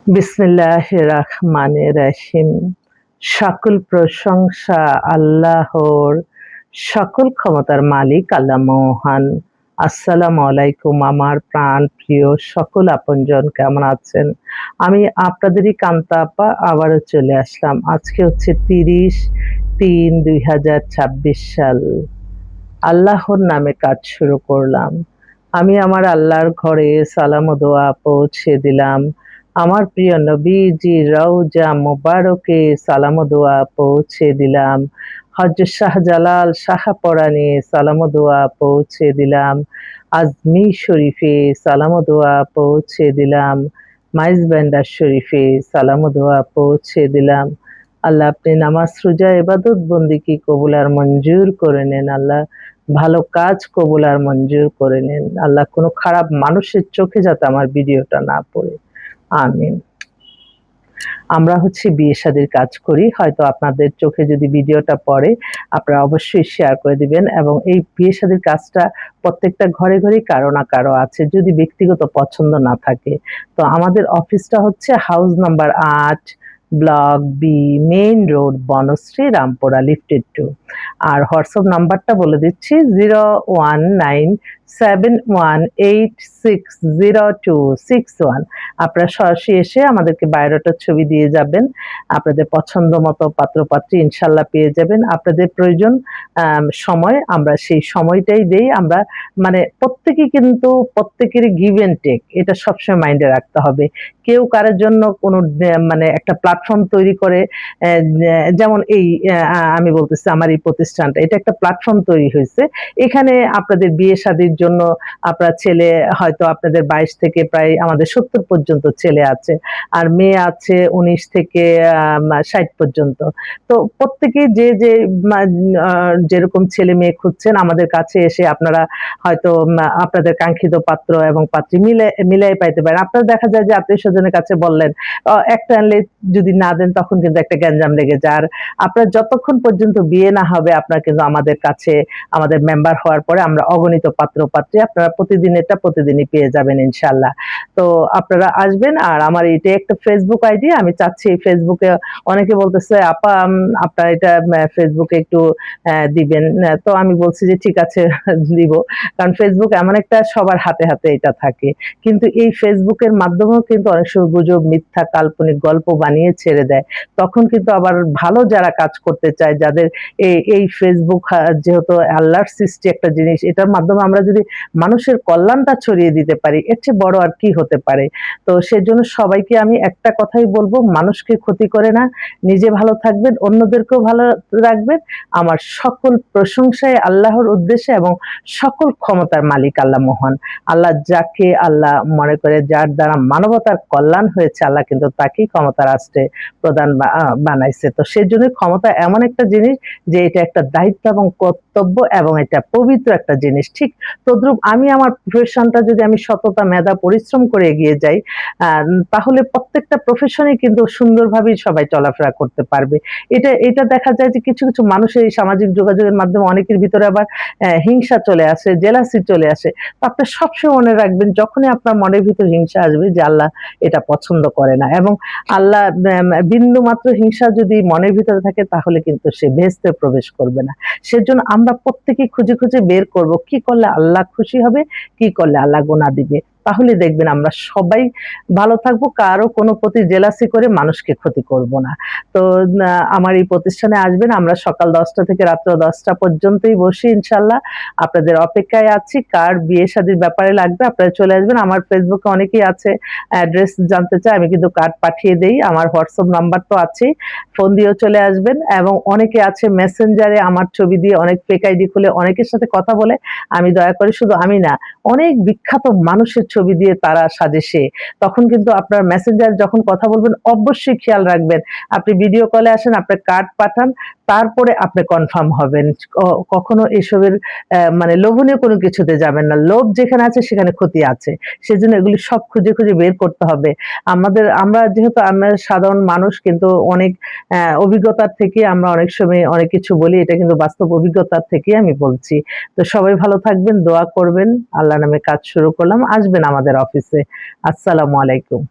বিসমিল্লাহির রহমানির রহিম। সকল প্রশংসা আল্লাহর, সকল ক্ষমতার মালিক আল্লাহ মহান। আসসালামু আলাইকুম আমার প্রাণ প্রিয় সকল আপনজন, কেমন আছেন? আমি আপনাদেরই কান্তা আপা আবারও চলে আসলাম। আজকে হচ্ছে 30/3/2026 সাল। আল্লাহর নামে কাজ শুরু করলাম। আমি আমার আল্লাহর ঘরে সালাম ও দোয়া পৌঁছে দিলাম। আমার প্রিয় নবীজি রওজা মোবারকে সালাম ও দোয়া পৌঁছে দিলাম। হযরত শাহজালাল শাহপরাণে সালাম ও দোয়া পৌঁছে দিলাম। আজমির শরীফে সালাম ও দোয়া পৌঁছে দিলাম। মাইজবান্ডার শরীফে সালাম ও দোয়া পৌঁছে দিলাম। আল্লাহ আপনি নামাজ রোজা ইবাদত বন্দিকি কবুল আর মঞ্জুর করে নেন। আল্লাহ ভালো কাজ কবুল আর মঞ্জুর করে নেন। আল্লাহ কোনো খারাপ মানুষের চোখে যাতে আমার ভিডিওটা না পড়ে। আমিন। আমরা হচ্ছে বিয়ে শাদীর কাজ করি। হয়তো আপনাদের চোখে যদি ভিডিওটা পড়ে আপনারা অবশ্যই শেয়ার করে দিবেন, এবং এই বিয়ে শাদীর কাজটা প্রত্যেকটা ঘরে ঘরেই কারো না কারো আছে, যদি ব্যক্তিগত পছন্দ না থাকে। তো আমাদের অফিসটা হচ্ছে house number 8, block B, main road, Banasree, Rampura, lifted 2। আর হোয়াটসঅ্যাপ নাম্বারটা বলে দিচ্ছি 01971860261। আপনারা সরাসরি এসে আমাদেরকে বায়োডাটার ছবি দিয়ে যাবেন। আপনাদের পছন্দ মতো পাত্রপাত্রী ইনশাল্লাহ পেয়ে যাবেন। আপনাদের প্রয়োজন সময়, আমরা সেই সময়টাই দেই। আমরা মানে প্রত্যেকেই কিন্তু প্রত্যেকেরই গিভ অ্যান্ড টেক, এটা সবসময় মাইন্ডে রাখতে হবে। কেউ কারোর জন্য কোনো মানে একটা প্ল্যাটফর্ম তৈরি করে, যেমন এই আমি বলতেছি আমার এই প্রতিষ্ঠানটা, এটা একটা প্ল্যাটফর্ম তৈরি হয়েছে। এখানে আপনাদের বিয়ে শাদীর জন্য আপনার ছেলে হয়তো আপনাদের 22 থেকে প্রায় আমাদের 70 পর্যন্ত ছেলে আছে, আর মেয়ে আছে 19 থেকে 60 পর্যন্ত। তো প্রত্যেকেই যে যে যেরকম ছেলে মেয়ে খুঁজছেন আমাদের কাছে এসে আপনারা হয়তো আপনাদের কাঙ্ক্ষিত পাত্র এবং পাত্রী মিলাই পাইতে পারেন। আপনারা দেখা যায় যে আত্মীয় স্বজনের কাছে বললেন, একটা আনলে যদি না দেন তখন কিন্তু একটা গ্যাঞ্জাম লেগে যায়। আর আপনার যতক্ষণ পর্যন্ত বিয়ে না হবে আপনার কিন্তু আমাদের কাছে, আমাদের মেম্বার হওয়ার পরে আমরা অগণিত পাত্র পাত্রী আপনারা প্রতিদিনেরটা প্রতিদিনই পেয়ে যাবেন ইনশাল্লাহ। তো আপনারা আসবেন। আর আমার এটা একটা ফেসবুক আইডি, আমি চাচ্ছি এই ফেসবুকে অনেকে বলতেছে আপা আপনার এটা ফেসবুকে একটু দিবেন। তো আমি বলছি যে ঠিক আছে দিব, কারণ ফেসবুক এমন একটা সবার হাতে হাতে এটা থাকে। কিন্তু এই ফেসবুকের মাধ্যমেও কিন্তু অনেক সময় গুজব, মিথ্যা, কাল্পনিক গল্প বানিয়ে ছেড়ে দেয়। তখন কিন্তু আবার ভালো যারা কাজ করতে চায়, যাদের এই ফেসবুক যেহেতু আল্লাহর সৃষ্টি একটা জিনিস, এটার মাধ্যমে আমরা যদি মানুষের কল্যাণটা ছড়িয়ে দিতে পারি, এর চেয়ে বড় আর কি হতে পারে। তো সেজন্য সবাইকে আমি একটা কথাই বলবো, মানুষকে ক্ষতি করে না, নিজে ভালো থাকবেন, অন্যদেরকেও ভালো রাখবেন। আমার সকল প্রশংসায় আল্লাহর উদ্দেশ্যে, এবং সকল ক্ষমতার মালিক আল্লাহ মহান। আল্লাহ যাকে আল্লাহ মনে করে যার দ্বারা মানবতার কল্যাণ হয়েছে, আল্লাহ কিন্তু তাকেই ক্ষমতার রাষ্ট্রে প্রধান বানাইছে। তো সেজন্য ক্ষমতা এমন একটা জিনিস যে এটা একটা দায়িত্ব এবং কর্তব্য, এবং এটা পবিত্র একটা জিনিস। ঠিক তদ্রূপ আমি আমার প্রফেশনটা যদি আমি সততা, মেধা, পরিশ্রম করে এগিয়ে যাই, তাহলে প্রত্যেকটা প্রফেশনে কিন্তু সুন্দরভাবেই সবাই চলাফেরা করতে পারবে। এটা দেখা যায় যে কিছু কিছু মানুষের এই সামাজিক যোগাযোগের মাধ্যমে অনেকের ভিতরে আবার হিংসা চলে আসে, জেলাসি চলে আসে। তো আপনি সবসময় মনে রাখবেন, যখনই আপনার মনের ভিতর হিংসা আসবে, যে আল্লাহ এটা পছন্দ করে না, এবং আল্লাহ বিন্দু মাত্র হিংসা যদি মনের ভিতরে থাকে তাহলে কিন্তু সে বেহেশতে প্রবেশ করবে না। সেজন্য আমরা প্রত্যেকেই খুঁজে খুঁজে বের করব কি করলে আল্লাহ খুশি হবে, কি করলে আল্লাহ গুনাহ দিবে। তাহলে দেখবেন আমরা সবাই ভালো থাকবো, কারো কোনো প্রতি জেলাসি করে মানুষকে ক্ষতি করব না। তো আমার এই প্রতিষ্ঠানে আসবেন, আমরা সকাল 10টা থেকে রাত্র 10টা পর্যন্তই বসি ইনশাল্লাহ। আপনাদের অপেক্ষায় আছি, কার বিয়ে শাদীর ব্যাপারে লাগবে আপনারা চলে আসবেন। আমার ফেসবুকে অনেকেই আছে অ্যাড্রেস জানতে চায়, আমি কিন্তু কার্ড পাঠিয়ে দেই। আমার হোয়াটসঅ্যাপ নাম্বার তো আছেই, ফোন দিয়েও চলে আসবেন। এবং অনেকে আছে মেসেঞ্জারে আমার ছবি দিয়ে অনেক ফেক আইডি খুলে অনেকের সাথে কথা বলে। আমি দয়া করে, শুধু আমি না, অনেক বিখ্যাত মানুষের ছবি দিয়ে তারা সাজেছে। তখন কিন্তু আপনার মেসেঞ্জারে যখন কথা বলবেন অবশ্যই খেয়াল রাখবেন, আপনি ভিডিও কলে আসেন, আপনার কার্ড পাঠান, তারপরে আপনি কনফার্ম হবেন। কখনো এসবের মানে লোভনীয় কোনো কিছুতে যাবেন না। লোভ যেখানে আছে সেখানে ক্ষতি আছে। সেজন্য এগুলি সব খুঁজে খুঁজে বের করতে হবে। আমরা যেহেতু আমরা সাধারণ মানুষ, কিন্তু অনেক অভিজ্ঞতার থেকে আমরা অনেক সময় অনেক কিছু বলি, এটা কিন্তু বাস্তব অভিজ্ঞতার থেকে আমি বলছি। তো সবাই ভালো থাকবেন, দোয়া করবেন। আল্লাহর নামে কাজ শুরু করলাম, আসবেন আমাদের অফিসে। আসসালামু আলাইকুম।